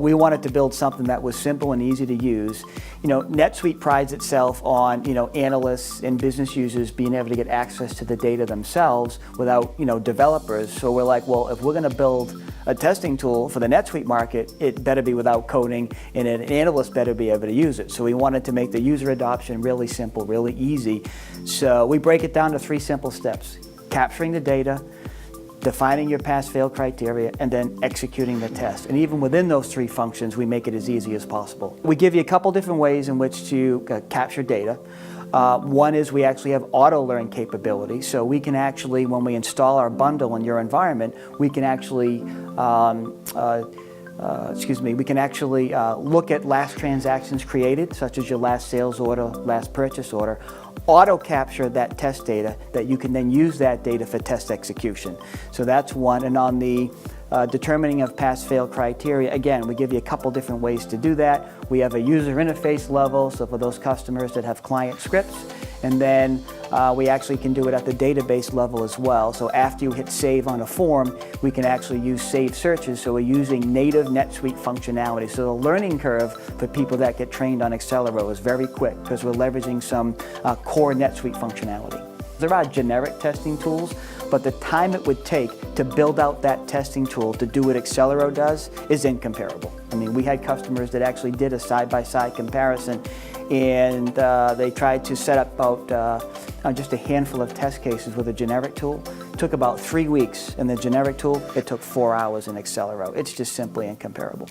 we wanted to build something that was simple and easy to use. NetSuite prides itself on analysts and business users being able to get access to the data themselves without developers. So we're like, well, if we're going to build a testing tool for the NetSuite market, it better be without coding, and an analyst better be able to use it. So we wanted to make the user adoption really simple, really easy. So we break it down to 3 simple steps: capturing the data, defining your pass-fail criteria, and then executing the test. And even within those 3 functions, we make it as easy as possible. We give you a couple different ways in which to capture data. One is we actually have auto-learn capability, so we can actually, when we install our bundle in your environment, we can actually look at last transactions created, such as your last sales order, last purchase order, auto-capture that test data that you can then use that data for test execution. So that's one. And on the determining of pass-fail criteria, again, we give you a couple different ways to do that. We have a user interface level, so for those customers that have client scripts, and then we actually can do it at the database level as well. So after you hit save on a form, we can actually use save searches, so we're using native NetSuite functionality. So the learning curve for people that get trained on Accelero is very quick because we're leveraging some core NetSuite functionality. There are generic testing tools, but the time it would take to build out that testing tool to do what Accelero does is incomparable. I mean, we had customers that actually did a side-by-side comparison, and they tried to set up about just a handful of test cases with a generic tool. It took about 3 weeks in the generic tool. It took 4 hours in Accelero. It's just simply incomparable.